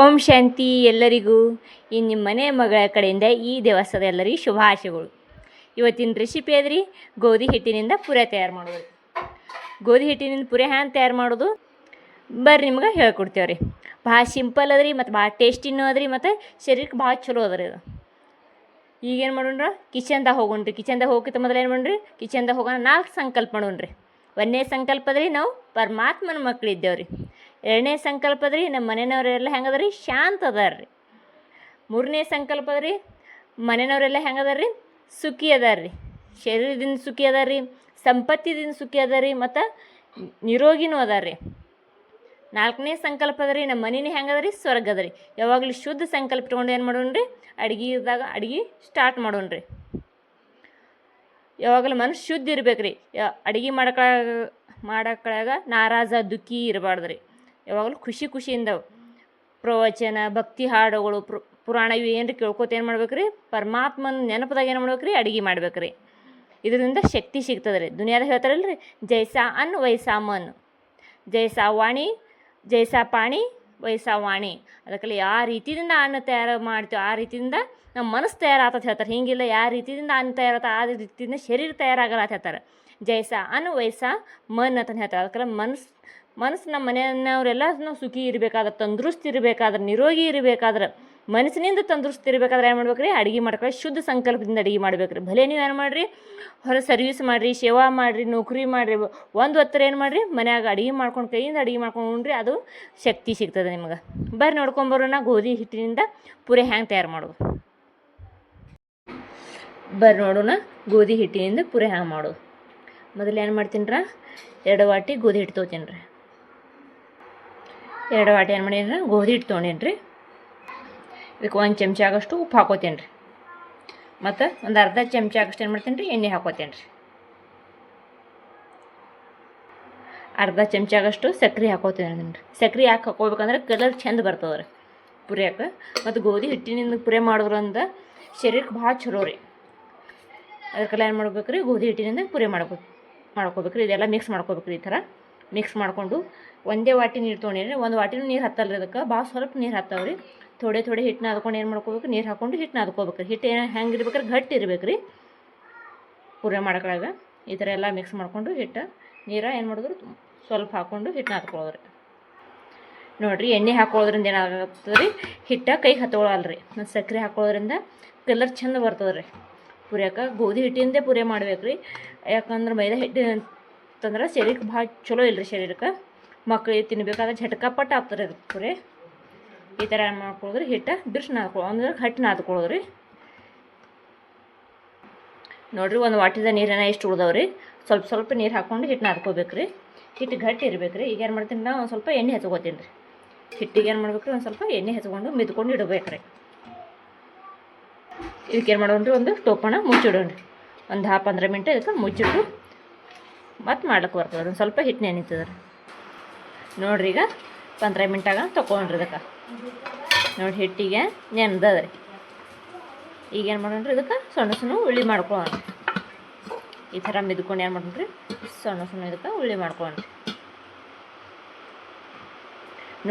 ಓಂ ಶಾಂತಿ ಎಲ್ಲರಿಗೂ. ನಿಮ್ಮ ಮನೆ ಮಗಳ ಕಡೆಯಿಂದ ಈ ದಿವಸದ ಎಲ್ಲರಿಗೂ ಶುಭಾಶಯಗಳು. ಇವತ್ತಿನ ರೆಸಿಪಿ ಅದ್ರಿ ಗೋಧಿ ಹಿಟ್ಟಿನಿಂದ ಪುರಿ ತಯಾರು ಮಾಡೋದು. ಗೋಧಿ ಹಿಟ್ಟಿನಿಂದ ಪುರಿ ಹ್ಯಾಂಗೆ ತಯಾರು ಮಾಡೋದು ಬರ್ರಿ ನಿಮ್ಗೆ ಹೇಳ್ಕೊಡ್ತೇವ್ರಿ. ಭಾಳ ಸಿಂಪಲ್ ಅದ್ರಿ ಮತ್ತು ಭಾಳ ಟೇಸ್ಟಿನೂ ಅದ್ರಿ ಮತ್ತು ಶರೀರಕ್ಕೆ ಭಾಳ ಚಲೋ ಅದ್ರಿ ಅದು. ಈಗೇನು ಮಾಡೋಣ್ರ, ಕಿಚನ್ದಾಗ ಹೋಗೋಣ್ರಿ. ಕಿಚನ್ದಾಗ ಹೋಗಿತ್ತ ಮೊದಲು ಏನು ಮಾಡ್ರಿ, ಕಿಚನ್ದಾಗ ಹೋಗೋಣ 4 ಸಂಕಲ್ಪ ಮಾಡೋಣ್ರಿ. 1ನೇ ಸಂಕಲ್ಪ ಅದ್ರಿ ನಾವು ಪರಮಾತ್ಮನ ಮಕ್ಳು ಇದ್ದೇವ್ರಿ. 2ನೇ ಸಂಕಲ್ಪ ಅದ್ರಿ ನಮ್ಮ ಮನೆಯವ್ರೆಲ್ಲ ಹೆಂಗದ ರೀ, ಶಾಂತ ಅದಾರ ರೀ. 3ನೇ ಸಂಕಲ್ಪ ಅದ್ರಿ ಮನೆಯವ್ರೆಲ್ಲ ಹೆಂಗದ ರೀ, ಸುಖಿ ಅದಾರ ರೀ. ಶರೀರದಿಂದ ಸುಖಿ ಅದಾರ ರೀ, ಸಂಪತ್ತಿದಿಂದ ಸುಖಿ ಅದಾರ ರೀ, ಮತ್ತು ನಿರೋಗಿನೂ ಅದಾರ ರೀ. 4ನೇ ಸಂಕಲ್ಪ ಅದ್ರಿ ನಮ್ಮ ಮನೇನೇ ಹೆಂಗದ ರೀ, ಸ್ವರ್ಗ ಅದ ರೀ. ಯಾವಾಗಲೂ ಶುದ್ಧ ಸಂಕಲ್ಪ ಇಟ್ಕೊಂಡು ಏನು ಮಾಡೋಣ್ರಿ, ಅಡುಗೆ ಸ್ಟಾರ್ಟ್ ಮಾಡೋಣ್ರಿ. ಯಾವಾಗಲೂ ಮನಸ್ಸು ಶುದ್ಧ ಇರ್ಬೇಕು ರೀ. ಅಡುಗೆ ಮಾಡಕ್ಕಾಗ ನಾರಾಜ ದುಃಖಿ ಇರಬಾರ್ದು ರೀ. ಯಾವಾಗಲೂ ಖುಷಿಯಿಂದ ಪ್ರವಚನ, ಭಕ್ತಿ ಹಾಡುಗಳು, ಪುರಾಣ ಇವು ಏನು ರೀ ಕೇಳ್ಕೊತ ಏನು ಮಾಡ್ಬೇಕು ರೀ, ಪರಮಾತ್ಮನ ನೆನಪದಾಗ ಏನು ಮಾಡ್ಬೇಕು ರೀ, ಅಡುಗೆ ಮಾಡ್ಬೇಕು ರೀ. ಇದರಿಂದ ಶಕ್ತಿ ಸಿಗ್ತದೆ ರೀ. ದುನಿಯಾದಾಗ ಹೇಳ್ತಾರಲ್ಲ ರೀ, ಜೈಸಾ ಅನ್ ವೈಸಾ ಮನ್, ಜೈಸಾ ವಾಣಿ ಜೈಸಾ ಪಾಣಿ ವೈಸಾ ವಾಣಿ. ಅದಕ್ಕೆಲ್ಲ ಯಾವ ರೀತಿಯಿಂದ ಅನ್ನ ತಯಾರು ಮಾಡ್ತೀವಿ ಆ ರೀತಿಯಿಂದ ನಮ್ಮ ಮನಸ್ಸು ತಯಾರಾತಂತ ಹೇಳ್ತಾರೆ. ಹಿಂಗಿಲ್ಲ, ಯಾವ ರೀತಿಯಿಂದ ಅನ್ನ ತಯಾರಾತ ಆ ರೀತಿಯಿಂದ ಶರೀರ ತಯಾರಾಗಲ್ಲ ಅಂತ ಹೇಳ್ತಾರೆ. ಜೈಸಾ ಅನ್ ವೈಸಾ ಮನ್ ಅಂತ ಹೇಳ್ತಾರೆ. ಅದಕ್ಕೆಲ್ಲ ಮನಸ್ಸು ನಮ್ಮ ಮನೆಯವರೆಲ್ಲ ನಾವು ಸುಖಿ ಇರಬೇಕಾದ್ರೆ, ತಂದೃಸ್ತಿ ಇರಬೇಕಾದ್ರೆ, ನಿರೋಗಿ ಇರಬೇಕಾದ್ರೆ, ಮನಸ್ಸಿನಿಂದ ತಂದೃಸ್ತಿ ಇರಬೇಕಾದ್ರೆ ಏನು ಮಾಡ್ಬೇಕು ರೀ, ಅಡುಗೆ ಮಾಡ್ಕೊಳ್ಳಿ ಶುದ್ಧ ಸಂಕಲ್ಪದಿಂದ ಅಡುಗೆ ಮಾಡ್ಬೇಕು ರೀ. ಭಲೆ ನೀವು ಏನು ಮಾಡಿರಿ, ಹೊರ ಸರ್ವೀಸ್ ಮಾಡಿರಿ, ಸೇವಾ ಮಾಡಿರಿ, ನೌಕರಿ ಮಾಡಿರಿ, ಒಂದು ಹೊತ್ತರ ಏನು ಮಾಡಿರಿ, ಮನ್ಯಾಗ ಅಡುಗೆ ಮಾಡ್ಕೊಂಡು ಕೈಯಿಂದ ಅಡುಗೆ ಮಾಡ್ಕೊಂಡು ಉಣ್ರಿ, ಅದು ಶಕ್ತಿ ಸಿಗ್ತದೆ ನಿಮ್ಗೆ. ಬರ್ರಿ ನೋಡ್ಕೊಂಬರೋಣ ಗೋಧಿ ಹಿಟ್ಟಿನಿಂದ ಪುರಿ ಹ್ಯಾಂಗೆ ತಯಾರು ಮಾಡೋದು. ಬರ್ರಿ ನೋಡೋಣ ಗೋಧಿ ಹಿಟ್ಟಿನಿಂದ ಪುರಿ ಹ್ಯಾಂಗೆ ಮಾಡೋದು. ಮೊದಲು ಏನು ಮಾಡ್ತೀನಿ ರೀ, 2 ವಾಟಿ ಗೋಧಿ ಹಿಟ್ಟು ತೊಗೊತೀನಿ ರೀ. 2 ವಾಟಿ ಏನು ಮಾಡೀನಿ ರೀ, ಗೋಧಿ ಹಿಟ್ಟು ತೊಗೊಂಡೀನಿ ರೀ. ಇದಕ್ಕೆ 1 ಚಮಚ ಆಗೋಷ್ಟು ಉಪ್ಪು ಹಾಕೋತೀನಿ ರೀ. ಮತ್ತು ಒಂದು ಅರ್ಧ ಚಮಚ ಆಗೋಷ್ಟು ಏನು ಮಾಡ್ತೀನಿ ರೀ, ಎಣ್ಣೆ ಹಾಕೋತೀನಿ ರೀ. ಅರ್ಧ ಚಮಚ ಆಗೋಷ್ಟು ಸಕ್ಕರೆ ಹಾಕೋತೀನಿ ರೀ. ಸಕ್ಕರೆ ಯಾಕೆ ಹಾಕೋಬೇಕಂದ್ರೆ ಕಲರ್ ಚೆಂದ ಬರ್ತದೆ ರೀ ಪುರಿಯಾಕೆ. ಮತ್ತು ಗೋಧಿ ಹಿಟ್ಟಿನಿಂದ ಪುರಿ ಮಾಡೋದ್ರಿಂದ ಶರೀರಕ್ಕೆ ಭಾಳ ಚಲೋ ರೀ. ಅದಕ್ಕೆಲ್ಲ ಏನು ಮಾಡ್ಬೇಕು ರೀ, ಗೋಧಿ ಹಿಟ್ಟಿನಿಂದ ಪುರಿ ಮಾಡ್ಕೋಬೇಕು ರೀ. ಇದೆಲ್ಲ ಮಿಕ್ಸ್ ಮಾಡ್ಕೋಬೇಕು ರೀ. ಈ ಥರ ಮಿಕ್ಸ್ ಮಾಡಿಕೊಂಡು ಒಂದೇ ವಾಟಿ ನೀರು ತೊಗೊಂಡಿರಿ. 1 ವಾಟಿನೂ ನೀರು ಹತ್ತಲ್ಲ ರೀ, ಅದಕ್ಕೆ ಭಾಳ ಸ್ವಲ್ಪ ನೀರು ಹತ್ತಾವೆ ರೀ. ಥೋಡೆ ಹಿಟ್ಟನ್ನ ಅದ್ಕೊಂಡು ಏನು ಮಾಡ್ಕೋಬೇಕು, ನೀರು ಹಾಕ್ಕೊಂಡು ಹಿಟ್ಟನ್ನ ಅದ್ಕೋಬೇಕು ರೀ. ಹಿಟ್ಟು ಹೆಂಗೆ ಇರ್ಬೇಕಾದ್ರೆ ಗಟ್ಟಿ ಇರ್ಬೇಕು ರೀ. ಪುರಿ ಮಾಡ್ಕೊಳಾಗ ಈ ಥರ ಎಲ್ಲ ಮಿಕ್ಸ್ ಮಾಡಿಕೊಂಡು ನೀರು ಏನು ಮಾಡಿದ್ರು ಸ್ವಲ್ಪ ಹಾಕ್ಕೊಂಡು ಹಿಟ್ಟನ್ನ ಹತ್ಕೊಳ್ಳೋದ್ರಿ. ನೋಡಿರಿ, ಎಣ್ಣೆ ಹಾಕೊಳ್ಳೋದ್ರಿಂದ ಏನಾಗುತ್ತೆ ರೀ, ಹಿಟ್ಟು ಕೈಗೆ ಹತ್ಕೊಳ್ಳಲ್ಲ ರೀ. ಮತ್ತು ಸಕ್ಕರೆ ಹಾಕೊಳ್ಳೋದ್ರಿಂದ ಕಲರ್ ಚೆಂದ ಬರ್ತದೆ ರೀ ಪುರಿಯಾಕೆ. ಗೋಧಿ ಹಿಟ್ಟಿಂದೇ ಪುರಿ ಮಾಡ್ಬೇಕು ರೀ. ಯಾಕಂದ್ರೆ ಮೈದಾ ಹಿಟ್ಟು ಅಂತಂದ್ರೆ ಶರೀರಕ್ಕೆ ಭಾಳ ಚಲೋ ಇಲ್ಲ ರೀ. ಶರೀರಕ್ಕೆ ಮಕ್ಕಳಿಗೆ ತಿನ್ಬೇಕಾದ್ರೆ ಝಟ್ಕಾಪಟ್ಟು ಆಗ್ತಾರೆ ರೀ ಪುರಿ. ಈ ಥರ ಏನು ಮಾಡ್ಕೊಳ್ಳೋದ್ರಿ, ಹಿಟ್ಟು ಬಿರ್ಸು ಅಂದ್ರೆ ಹಟ್ಟು ನಾದ್ಕೊಳ್ಳೋದ್ರಿ. ನೋಡಿರಿ, 1 ವಾಟಿದ ನೀರನ್ನ ಎಷ್ಟು ಉಳ್ದವ್ರಿ. ಸ್ವಲ್ಪ ನೀರು ಹಾಕ್ಕೊಂಡು ಹಿಟ್ಟು ನಾದ್ಕೋಬೇಕು ರೀ. ಹಿಟ್ಟು ಗಟ್ಟಿ ಇರ್ಬೇಕು ರೀ. ಈಗ ಏನು ಮಾಡ್ತೀನಿ ನಾವು ಒಂದು ಸ್ವಲ್ಪ ಎಣ್ಣೆ ಹಚ್ಕೋತೀನಿ ರೀ. ಹಿಟ್ಟಿಗೆ ಏನು ಮಾಡ್ಬೇಕು ರೀ, ಒಂದು ಸ್ವಲ್ಪ ಎಣ್ಣೆ ಹಚ್ಕೊಂಡು ಮಿದ್ಕೊಂಡು ಇಡಬೇಕು ರೀ. ಇದಕ್ಕೆ ಏನು ಮಾಡೋಣ್ರಿ, ಒಂದು ಟೋಪಣ ಮುಚ್ಚಿಡೋಣ್ರಿ. ಒಂದು 10-15 ಮಿನಿಟ್ ಇದಕ್ಕೆ ಮುಚ್ಚಿಟ್ಟು ಮತ್ತು ಮಾಡ್ಲಿಕ್ಕೆ ಬರ್ತದೆ. ಒಂದು ಸ್ವಲ್ಪ ಹಿಟ್ಟು ನೆನೀತದೆ ರೀ. ನೋಡಿರಿ, ಈಗ 15 ಮಿನಿಟಾಗ ತೊಗೊಂಡ್ರಿ. ಇದಕ್ಕೆ ನೋಡಿ ಹಿಟ್ಟಿಗೆ ನೆನೆದದ ರೀ. ಈಗೇನು ಮಾಡೋಣ್ರಿ, ಇದಕ್ಕೆ ಸಣ್ಣ ಉಳ್ಳಿ ಮಾಡ್ಕೊಳ್ಳೋಣ. ಈ ಥರ ಮಿದ್ಕೊಂಡು ಏನು ಮಾಡೋಣ್ರಿ, ಸಣ್ಣ ಇದಕ್ಕೆ ಉಳ್ಳಿ ಮಾಡ್ಕೊಳ್ಳೋಣ.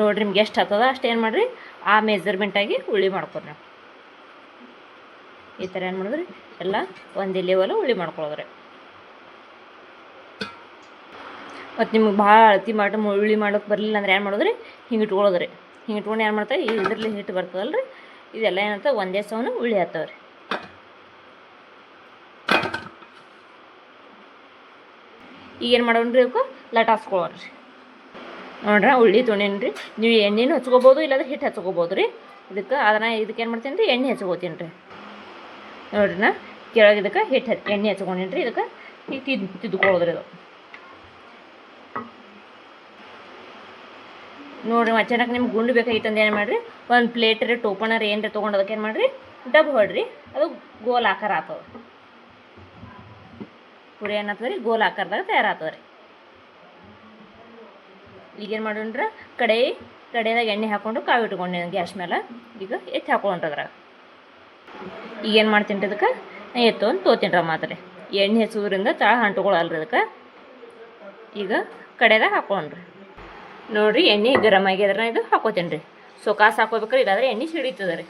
ನೋಡಿರಿ, ನಿಮ್ಗೆ ಎಷ್ಟು ಹತ್ತದ ಅಷ್ಟು ಏನು ಮಾಡಿರಿ, ಆ ಮೆಜರ್ಮೆಂಟಾಗಿ ಉಳ್ಳಿ ಮಾಡ್ಕೊರಿ. ಈ ಥರ ಏನು ಮಾಡಿದ್ರಿ, ಎಲ್ಲ ಒಂದೇ ಲೆವೆಲ್ ಉಳ್ಳಿ ಮಾಡ್ಕೊಳ್ಳೋದ್ರಿ. ಮತ್ತು ನಿಮ್ಗೆ ಭಾಳ ಅಳತಿ ಉಳ್ಳಿ ಮಾಡೋಕೆ ಬರಲಿಲ್ಲ ಅಂದ್ರೆ ಏನು ಮಾಡೋದ್ರಿ, ಹಿಂಗೆ ಇಟ್ಕೊಳ್ಳೋದ್ರಿ. ಹಿಂಗೆ ಇಟ್ಕೊಂಡು ಏನು ಮಾಡ್ತಾರೆ, ಇದರಲ್ಲಿ ಹಿಟ್ಟು ಬರ್ತದಲ್ಲ ರೀ, ಇದೆಲ್ಲ ಏನಂತ ಒಂದೇ ಸೌನು ಉಳ್ಳಿ ಹತ್ತವ ರೀ. ಈಗೇನು ಮಾಡೋಣ್ರಿ, ಇದಕ್ಕೆ ಲಟಾಸ್ಕೊಳ್ಳೋಣ್ರಿ. ನೋಡ್ರಿ, ಉಳ್ಳಿ ತೊಗೊಂಡೇನಿ ರೀ. ನೀವು ಎಣ್ಣೆನೂ ಹಚ್ಕೋಬೋದು, ಇಲ್ಲಾಂದ್ರೆ ಹಿಟ್ಟು ಹಚ್ಕೋಬೋದು ರೀ. ಇದಕ್ಕೆ ಏನು ಮಾಡ್ತೀನಿ ರೀ, ಎಣ್ಣೆ ಹಚ್ಕೋತೀನಿ ರೀ. ನೋಡ್ರಿ, ನಾ ಕೆಳಗೆ ಇದಕ್ಕೆ ಎಣ್ಣೆ ಹಚ್ಕೊಂಡೀನಿ ರೀ. ಇದಕ್ಕೆ ತಿದ್ಕೊಳ್ಳೋದ್ರಿ ಇದು. ನೋಡಿರಿ, ಅಚಾನಕ್ ನಿಮ್ಗೆ ಗುಂಡು ಬೇಕಾಗಿತ್ತಂದು ಏನು ಮಾಡಿರಿ, ಒಂದು ಪ್ಲೇಟ್ ರೀ, ಟೋಪಣರ್ ಏನರ ತೊಗೊಂಡು ಅದಕ್ಕೆ ಏನು ಮಾಡಿರಿ, ಡಬ್ ಹೊಡ್ರಿ. ಅದು ಗೋಲ್ ಆಕಾರ ಆಗ್ತದೆ. ಪುರಿ ಏನಾಗ್ತದೆ ರೀ, ಗೋಲ್ ಆಕಾರದಾಗ ತಯಾರಾಗ್ತದೆ ರೀ. ಈಗೇನು ಮಾಡೋಣ್ರ, ಕಡೆದಾಗ ಎಣ್ಣೆ ಹಾಕ್ಕೊಂಡು ಕಾವು ಇಟ್ಕೊಂಡು ಗ್ಯಾಸ್ ಮೇಲೆ ಈಗ ಎತ್ತಿ ಹಾಕೊಂಡ್ರದ್ರಾಗ. ಈಗೇನು ಮಾಡ್ತೀನಿ ರೀ, ಇದಕ್ಕೆ ಎತ್ತೊಂದು ತೋತೀನಿ ರೀ. ಮಾತ್ರ ಎಣ್ಣೆ ಹಚ್ಚೋದ್ರಿಂದ ತಳ ಅಂಟ್ಕೊಳ್ಳಲ್ರಿ ಅದಕ್ಕೆ. ಈಗ ಕಡೆದಾಗ ಹಾಕೊಂಡ್ರಿ. ನೋಡಿರಿ, ಎಣ್ಣೆ ಗರಮ್ ಆಗ್ಯದ್ರ ಇದು ಹಾಕೋತೀನಿ ರೀ. ಸೊಕಾಸ್ ಹಾಕೋಬೇಕ್ರಿ, ಇಲ್ಲಾಂದ್ರೆ ಎಣ್ಣೆ ಸಿಡಿತದ ರೀ.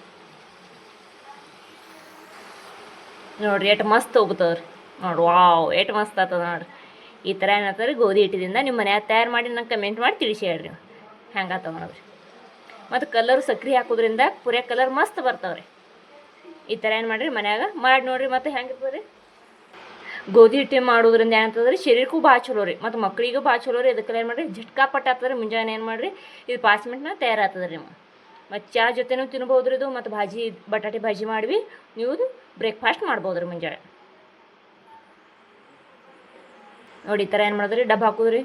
ನೋಡಿರಿ ಎಷ್ಟು ಮಸ್ತ್ ಹೋಗ್ತದೆ ರೀ. ನೋಡ್ರಿ ವಾವ್ ಎಷ್ಟು ಮಸ್ತ್ ಆಗ್ತದೆ ನೋಡಿರಿ. ಈ ಥರ ಏನಾಗ್ತದೆ ರೀ ಗೋಧಿ ಹಿಟ್ಟಿದಿಂದ ನಿಮ್ಮ ಮನ್ಯಾಗ ತಯಾರು ಮಾಡಿ ನಂಗೆ ಕಮೆಂಟ್ ಮಾಡಿ ತಿಳಿಸಿ ಹೇಳ್ರಿ ಹೆಂಗೆ ಆಗ್ತವೆ ನೋಡಿರಿ. ಮತ್ತು ಕಲರು ಸಕ್ರೆ ಹಾಕೋದ್ರಿಂದ ಪುರಿಯ ಕಲರ್ ಮಸ್ತ್ ಬರ್ತಾವೆ ರೀ. ಈ ಥರ ಏನು ಮಾಡಿರಿ ಮನ್ಯಾಗ ಮಾಡಿ ನೋಡಿರಿ. ಮತ್ತು ಹೆಂಗೆ ಇರ್ತದೆ ರೀ ಗೋಧಿ ಹಿಟ್ಟು ಮಾಡೋದ್ರಿಂದ ಏನಾಗ್ತದೆ ರೀ ಶರೀರಕ್ಕೂ ಭಾಳ ಚಲೋ ರೀ, ಮತ್ತು ಮಕ್ಕಳಿಗೂ ಭಾಳ ಚಲೋ ರೀ. ಅದಕ್ಕೆಲ್ಲ ಏನು ಮಾಡಿರಿ ಝಟ್ಕಾಪಟ್ಟ ಆಗ್ತದೆ ರೀ. ಮುಂಜಾನೆ ಏನು ಮಾಡಿರಿ ಇದು 5 ಮಿನಿಟ್ನಾಗ ತಯಾರಾಗ್ತದೆ ರೀ. ಮತ್ತು ಚಹಾ ಜೊತೆನೂ ತಿನ್ಬೋದು ರೀ ಇದು. ಮತ್ತು ಭಾಜಿ ಬಟಾಟೆ ಭಾಜಿ ಮಾಡಿ ನೀವು ಬ್ರೇಕ್ಫಾಸ್ಟ್ ಮಾಡ್ಬೋದು ರೀ ಮುಂಜಾನೆ. ನೋಡಿ ಈ ಥರ ಏನು ಮಾಡಿದ್ರಿ ಡಬ್ಬ ಹಾಕೋದ್ರಿ,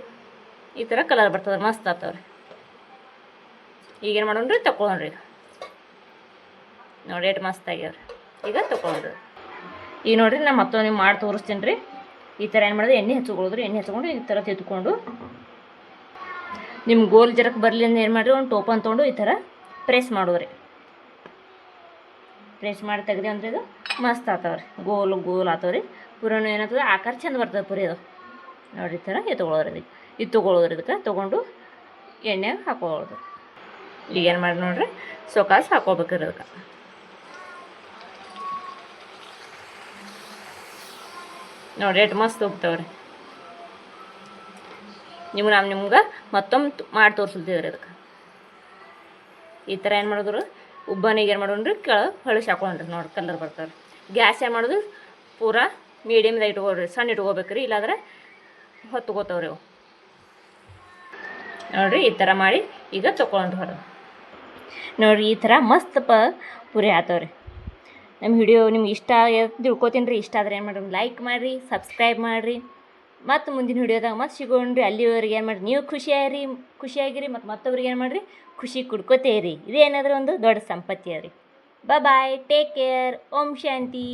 ಈ ಥರ ಕಲರ್ ಬರ್ತದೆ ಮಸ್ತ್ ಆಗ್ತಾವೆ ರೀ. ಈಗೇನು ಮಾಡೋಣ್ರಿ ತಗೊಳ್ರಿ. ನೋಡಿ ಎಷ್ಟು ಮಸ್ತ್ ಆಗ್ಯಾವ್ರಿ. ಈಗ ತಗೊಳ್ರಿ. ಈಗ ನೋಡಿರಿ ನಾನು ಮತ್ತೊಂದು ನೀವು ಮಾಡಿ ತೋರಿಸ್ತೀನಿ ರೀ. ಈ ಥರ ಏನು ಮಾಡಿದ್ರೆ ಎಣ್ಣೆ ಹಚ್ಕೊಳ್ಳೋದ್ರಿ. ಎಣ್ಣೆ ಹಚ್ಕೊಂಡು ಈ ಥರ ತೆಗೆದುಕೊಂಡು ನಿಮ್ಮ ಗೋಲ್ ಜರಕ್ಕೆ ಬರಲಿ ಅಂತ ಏನು ಮಾಡಿರಿ ಒಂದು ಟೋಪನ್ ತೊಗೊಂಡು ಈ ಥರ ಪ್ರೆಸ್ ಮಾಡೋದ್ರಿ. ಪ್ರೆಸ್ ಮಾಡಿ ತೆಗ್ದು ಅಂದ್ರೆ ಇದು ಮಸ್ತ್ ಆಗ್ತಾವೆ ರೀ. ಗೋಲ್ ಗೋಲ್ ಆಗ್ತಾವೆ ರೀ. ಪುರಿನೂ ಏನಾಗ್ತದೆ ಆಕಾರ ಚೆಂದ ಬರ್ತದೆ ಪುರಿ ಅದು. ನೋಡಿರಿ ಈ ಥರ ತೊಗೊಳೋದ್ರಿ. ಇದು ತೊಗೊಳೋದ್ರಿ. ಇದಕ್ಕೆ ತೊಗೊಂಡು ಎಣ್ಣೆಗೆ ಹಾಕೊಳ್ಳೋದು. ಈಗೇನು ಮಾಡಿ ನೋಡಿರಿ ಸೊಕಾಸ್ ಹಾಕೋಬೇಕ್ರಿ ಅದಕ್ಕೆ. ನೋಡಿ ಎಷ್ಟು ಮಸ್ತ್ ಹೋಗ್ತಾವೆ ರೀ. ನಿಮ್ಗೆ ಮತ್ತೊಮ್ಮೆ ಮಾಡಿ ತೋರಿಸ್ತಿದ್ರಿ ಅದಕ್ಕೆ. ಈ ಥರ ಏನು ಮಾಡಿದ್ರು ಉಬ್ಬನಿಗೆ ಏನು ಮಾಡೋಣ್ರಿ ಕೆಳಗೆ ಹೊಳಿಸಿ ಹಾಕೊಂಡ್ರಿ. ನೋಡಿ ಕಲರ್ ಬರ್ತಾವೆ ರೀ. ಗ್ಯಾಸ್ ಏನು ಮಾಡೋದು ಪೂರಾ ಮೀಡಿಯಮ್ದಾಗ ಇಟ್ಕೊಳ್ರಿ. ಸಣ್ಣ ಇಟ್ಕೋಬೇಕ್ರಿ, ಇಲ್ಲಾಂದ್ರೆ ಹೊತ್ಕೋತಾವ್ರಿ ಅವು. ನೋಡಿರಿ ಈ ಥರ ಮಾಡಿ ಈಗ ತೊಗೊಂಡ್ರಿ ಹೊರ. ನೋಡಿರಿ ಈ ಥರ ಮಸ್ತ್ ಪುರಿ ಆತವ್ರಿ. ನಮ್ಮ ವಿಡಿಯೋ ನಿಮ್ಗೆ ಇಷ್ಟ ತಿಳ್ಕೊತೀನಿ ರೀ. ಇಷ್ಟ ಆದರೆ ಏನು ಮಾಡಿರಿ ಲೈಕ್ ಮಾಡಿರಿ, ಸಬ್ಸ್ಕ್ರೈಬ್ ಮಾಡಿರಿ. ಮತ್ತು ಮುಂದಿನ ವಿಡಿಯೋದಾಗ ಮತ್ತೆ ಸಿಗೋಣ್ರಿ. ಅಲ್ಲಿವರೆಗೆ ಏನು ಮಾಡಿರಿ ನೀವು ಖುಷಿಯಾಗಿರಿ. ಮತ್ತು ಮತ್ತೊಬ್ರಿಗೆ ಏನು ಮಾಡಿರಿ ಖುಷಿ ಕೊಡ್ಕೋತೇರಿ. ಇದೇನಾದರೂ ಒಂದು ದೊಡ್ಡ ಸಂಪತ್ತಿ ರೀ. ಬಾಯ್, ಟೇಕ್ ಕೇರ್. ಓಂ ಶಾಂತಿ.